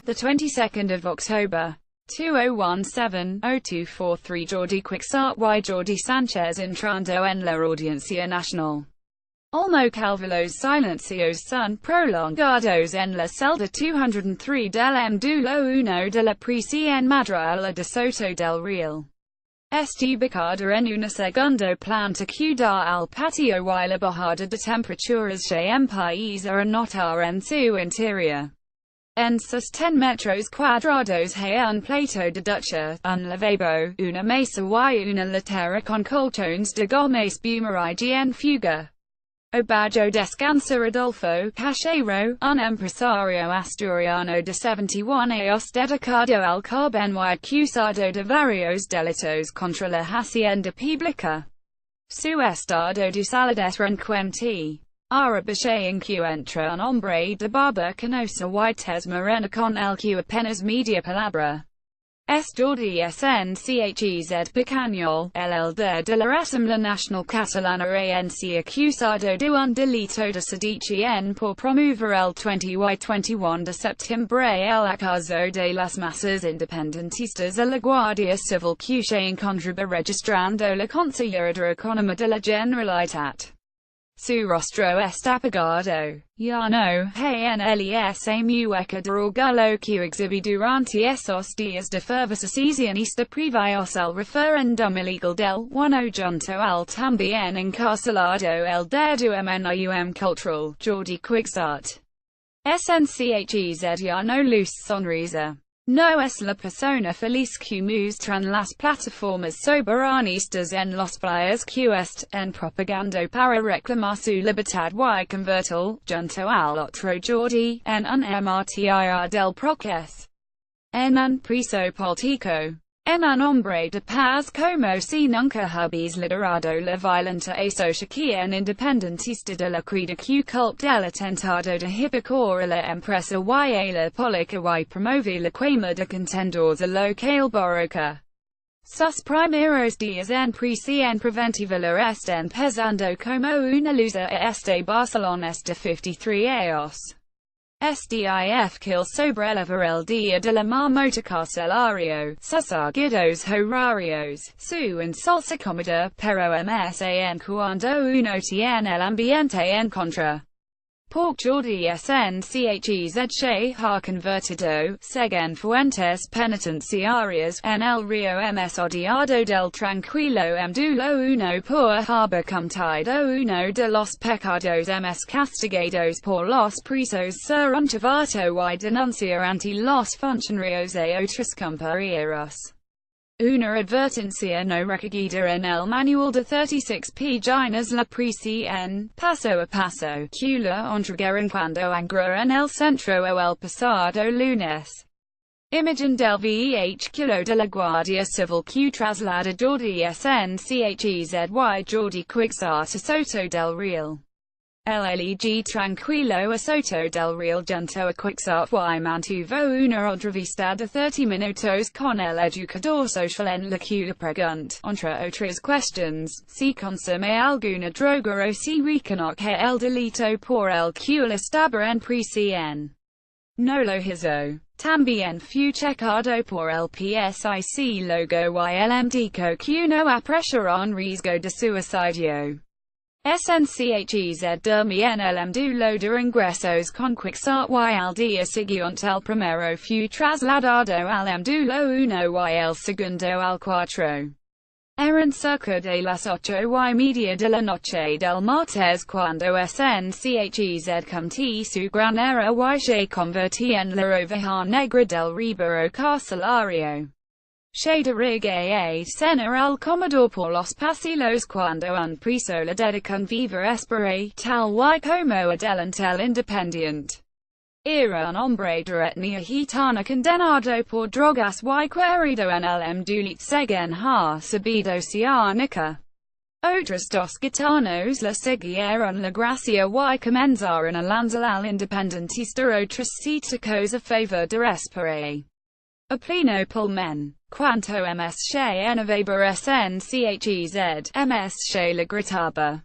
the 22nd of October, 2017-0243 Jordi Cuixart y Jordi Sanchez entrando en la Audiencia Nacional. OLMO CALVOLos silencios son prolongados en la celda 203 del dulo 1 de la prisi en madrile de Soto del Real. Está ubicada en una segunda planta que da al patio y la bajada de temperaturas se empieza a notar en su interior. En sus 10 metros cuadrados hay un plato de ducha, un lavabo, una mesa y una litera con colchones de goma espuma y en fuga. Obajo descansa Rodolfo Cachero, un empresario asturiano de 71 años dedicado al carbón y acusado de varios delitos contra la hacienda pública. Su estado de salud es reciente. Arabache encuentra un hombre de barba canosa y tez morena con el que apenas media palabra. Es Jordi Sanchez Pecañol, el de la Asamblea Nacional Catalana ANC acusado de un delito de sedición por promover el 20 y 21 de septiembre el acaso de las masas independentistas a la Guardia Civil que se encontraba registrando la Consellería Económica de la Generalitat. Su rostro está apagado. Ya no hay en esa mueca de orgullo que exhibí durante esos días de fervor secesionista previos al referéndum ilegal del 1 junto al también encarcelado el de cultural, Jordi Cuixart. Sanchez ya no luz sonrisa. No es la persona feliz que muestran las plataformas soberanistas en los flyers que están propagando para reclamar su libertad y convertir, junto al otro Jordi, en un martir del proceso. En un preso político. En un hombre de paz como si nunca hubieras liderado la violenta asociación independentista de la crida que cult del atentado de Hipocor a la empresa y la política y promover la quema de contendores a local borroca. Sus primeros días en prisión preventiva la están pesando como una luza a este Barcelona de 53 años. SDIF kill sobre el día de la marmota carcelario, sus arguidos horarios, su insulsa cómoda, pero en cuando uno tiene el ambiente en contra. Por Jordi Sanchez se ha convertido, según fuentes penitenciarias, en el río odiado del tranquilo dulo uno por haber cometido uno de los pecados castigados por los presos ser un chivato y denunciar ante los funcionarios de otros compañeros. Una advertencia no recogida en el manual de 36 páginas la prisión, paso a paso, que la entregaron cuando entró en el centro el pasado lunes. Imagen del vehículo de la Guardia Civil que traslada Jordi Sanchez y Jordi Cuixart a Soto del Real. El leg tranquilo a Soto del Real junto a Cuixart y mantuvo una entrevista de 30 minutos con el educador social en la que le preguntó, entre otras cuestiones, si consume alguna droga o si reconoce el delito por el que estaba en prisión. No lo hizo. También fue checado por el PSIC luego y el médico que no apreció un riesgo de suicidio. Sanchez durmió en el dulo de ingresos con Cuixart y al día siguiente el primero fue trasladado al dulo 1 y el segundo al 4. Eran cerca de las 8:30 de la noche del martes cuando Sanchez cometió su gran error y se convirtió en la oveja negra del ríbaro carcelario. Se dirige a cenar el comedor por los pasillos cuando un preso le dedica un viva espera tal y como adelante el Independiente. Era un hombre de etnia gitana condenado por drogas y querido en el dulit según ha sabido Cianica. Otros dos gitanos le siguieron la gracia y comenzaron a lanzar al independentista otros críticos a favor de esperar. A pleno pulmón. Cuanto se enavaba Sanchez, se le gritaba.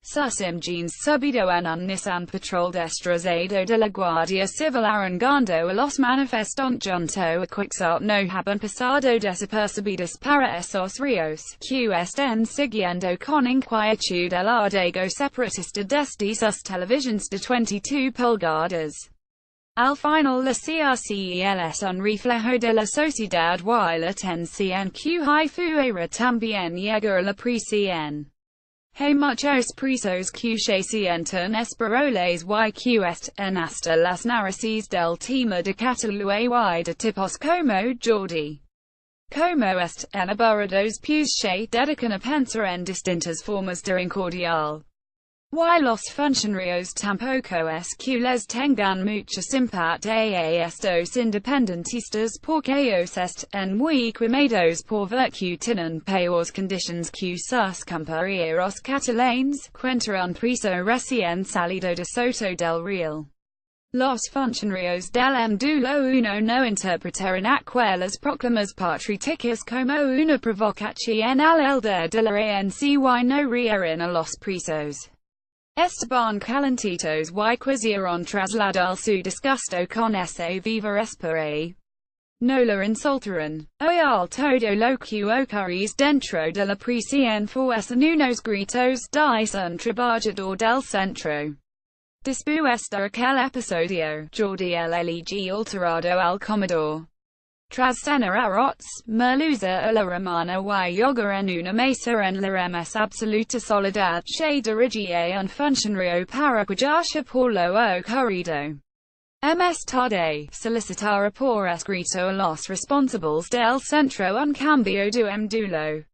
sus imagines subido en un Nissan Patrol destrozado de la Guardia Civil arengando a los manifestantes junto a Cuixart no habían pasado desapercibidos para esos ríos, que están siguiendo con inquietud el arraigo separatista desde sus televisions de 22 pulgadas. Al final la CRCEL es un reflejo de la sociedad y la tensión que hay fuera también llega a la prisión. Hay muchos presos que se sienten esperables y que están hasta las narices del tema de Cataluña y de tipos como Jordi. Como están aburridos pues se dedican a pensar en distintas formas de incordiar. Y los funcionarios tampoco es que les tengan mucha simpatía a estos independentistas porque ellos están muy quemados por virtud tienen peores condiciones que sus compañeros catalanes, cuenta un preso recién salido de Soto del Real. Los funcionarios del dulo uno no interpretaron aquellas proclamas patrióticas como una provocación al líder de la ANC y no rieron a los presos. Estaban calentitos y quisieron trasladar su disgusto con ese viva espera. No la insultaron. Oír todo lo que ocurre dentro de la prisión fuesen unos gritos de un trabajador del centro. Después de aquel episodio, Jordi el elige alterado al comedor. Tras cenar arroz, merluza a la romana y yoga en una mesa en la más absoluta soledad, se dirigía un funcionario para quejarse por lo ocurrido. Más tarde, solicitar por escrito a los responsables del centro un cambio de dulo.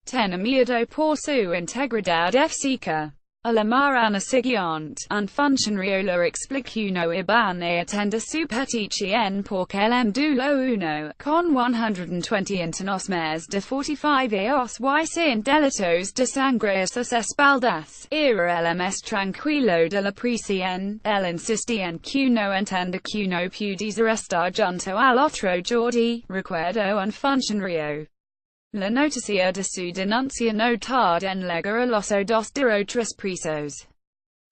Tenía miedo por su integridad física. A la mañana siguiente, un funcionario le explicó no iban a atender su petición porque el dulo 1, con 120 internos más de 45 años y sin delitos de sangre a sus espaldas, era el más tranquilo de la prisión. Él insistía en que no entiende que no pudiese estar junto al otro Jordi, recuerdo un funcionario. La noticia de su denuncia no tarda en llegar a los oídos de otros presos.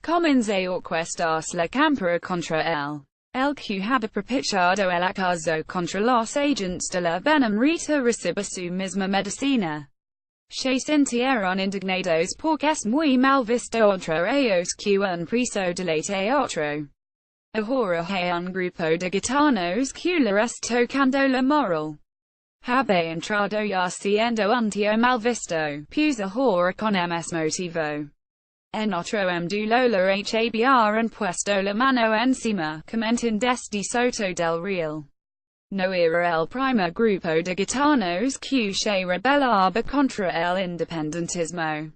Comenzó a orquestarse la campaña contra él. El que había propiciado el acaso contra los agentes de la Benemérita recibe su misma medicina. Se sintieron indignados porque es muy mal visto entre ellos que un preso delate a otro. Ahora hay un grupo de gitanos que le está tocando la moral. Habe entrado ya siendo un tío mal visto, pues ahora con ms motivo. En otro dulo la habían puesto la mano encima, comentan desde Soto del Real. No era el primer grupo de gitanos que se rebelaba contra el independentismo.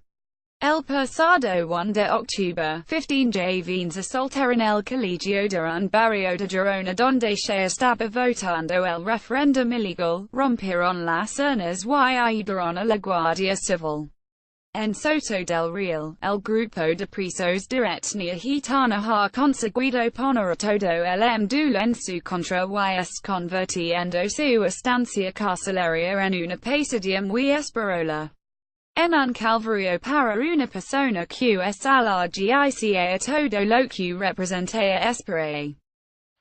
El pasado 1 de octubre, 15 jóvenes asaltaron el colegio de un barrio de Girona donde se estaba votando el referéndum ilegal, rompieron las urnas y ayudaron a la Guardia Civil. En Soto del Real, el grupo de presos de etnia gitana ha conseguido poner todo el dulo en su contra y es convirtiendo su estancia carcelaria en una pesadilla muy esperosa. En un calvario para una persona que es alergica a todo lo que representa esperar.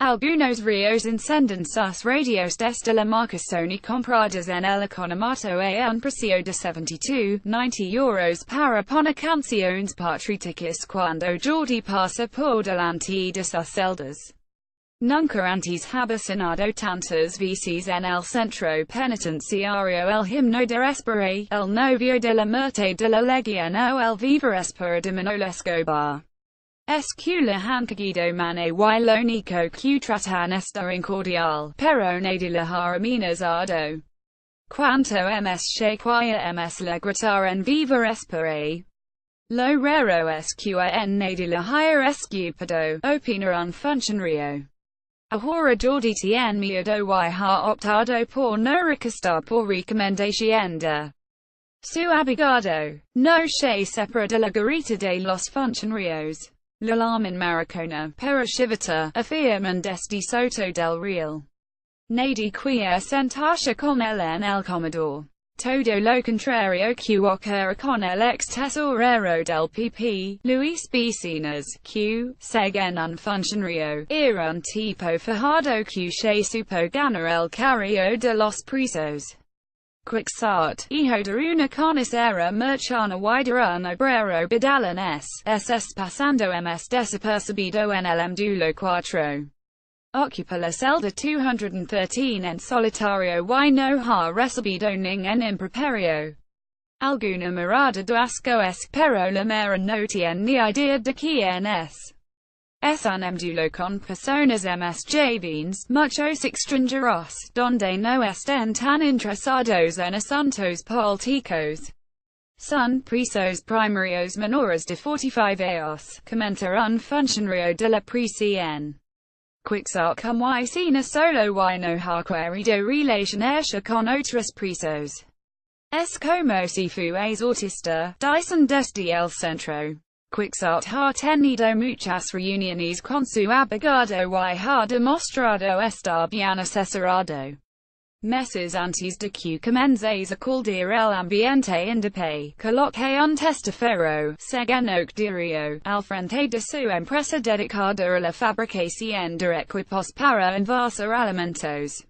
Algunos ríos encenden sus radios desde la marca Sony compradas en el economato a un precio de 72,90 euros para poner canciones patrióticas cuando Jordi pasa por delante de sus celdas. Nunca antes había sonado tantas veces en el centro penitenciario el himno de Espera, el novio de la muerte de la legión o el viva Espera de Manolo Escobar. Es que la han cogido mano y lo único que tratan está incordial, pero nadie la ha amenazado. Cuanto ms shaquia ms la gritar en viva Espera. Lo raro es que en nadie la haya escupado, opina un funcionario. Ahora Jordi tiene miedo y ha optado por no recostar por recomendación de su abogado. No se separa de la garita de los funcionarios. La llaman maricona, pero chivata, afirman desde Soto del Real. Nadie quiere sentarse con él en el comedor. todo lo contrario que ocurre con el ex tesorero del PP, Luis Bicinas, que, según un funcionario, era un tipo fajado que se supo ganar el cariño de los presos. Cuixart, hijo de una conocera merchana y de un obrero badalan es pasando ms desapercibido en el dulo 4. Ocupa la celda 213 en solitario y no ha recibido ningún improperio. Alguna mirada de asco pero la mera no tiene ni idea de quién es. Es un dulo con personas ms jóvenes, muchos extranjeros, donde no estén tan interesados en asuntos políticos. Son presos primarios menores de 45 años, comenta un funcionario de la prisi en Cuixart y Cina solo y no ha querido relacionarse con otros presos. Es como si fuese autista, dicen desde el centro. Cuixart ha tenido muchas reuniones con su abogado y ha demostrado estar bien asesorado. Meses antes de que comences a caldear el ambiente indepe, coloque un testaferro, según dirio, al frente de su empresa dedicada a la fabricación de equipos para envasar alimentos.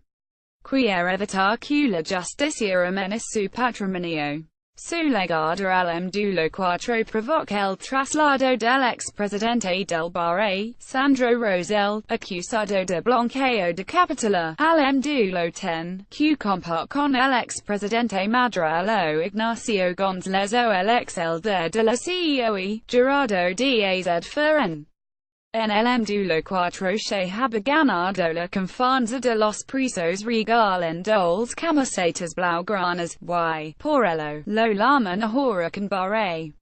Quiere evitar que la justicia amenace su patrimonio. Su legado al dulo 4 provoca el traslado del expresidente del Barre, Sandro Rosell, acusado de blanqueo de capital, al dulo 10, que comparte con el expresidente madrile Ignacio González o el ex-elder de la CEOE, Gerardo Díaz Ferran. En el dulo 4 se había ganado la confianza de los presos regalando las camisetas blaugranas, y, por ello, lo llaman ahora con Barre.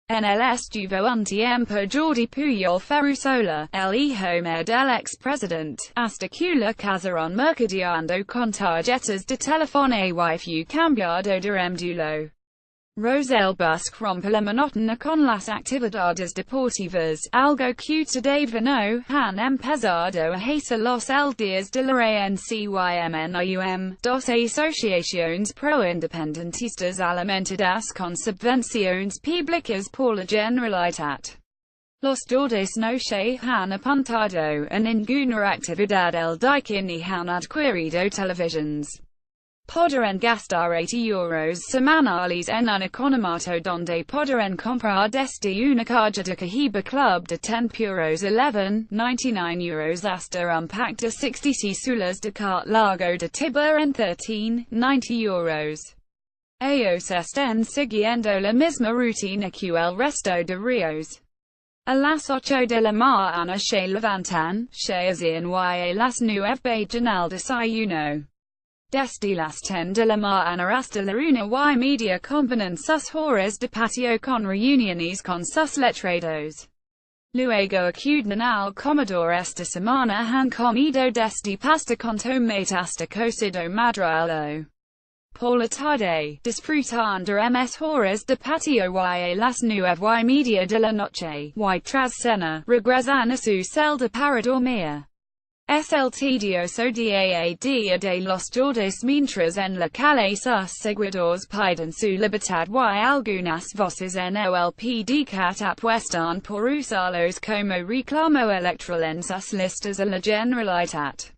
En el estuvo un tiempo Jordi Puyol Ferrusola, el hijo mayor del expresidente, hasta que la casaron mercadeando con tarjetas de teléfono y fue cambiado de dulo. Rosell busca romper la monótona con las actividades deportivas, algo que todavía no han empezado a hacer los días de la RANCYMNIUM, dos asociaciones pro-independentistas alimentadas con subvenciones públicas por la Generalitat. Los jordis no se han apuntado a ninguna actividad el día que ni han adquirido televisions. Podrán gastar €80 semanales en un economato donde podrán comprar desde una caja de cajiba club de 10 puros 11,99 hasta un pack de 66 sulas de cart largo de tiber en 13,90 €. Ellos están siguiendo la misma rutina que el resto de ríos. A las 8 de la mañana se levantan, se hacen y las 9 vayan al desayuno. Desde las 10 de la mañana hasta la 1:30 combinan sus horas de patio con reuniones con sus letrados. Luego acuden al comedor. Esta semana han comido desde pasta con tomate hasta cocido madrile. Por la tarde, disfrutando ms horas de patio y a las 9:30 de la noche, y tras cena, regresan a su celda para dormir. Es el tedioso día de los jordis mientras en la calle sus seguidores piden su libertad y algunas voces en el PDCAT apuestan por usarlos como reclamo electoral en sus listas a la Generalitat.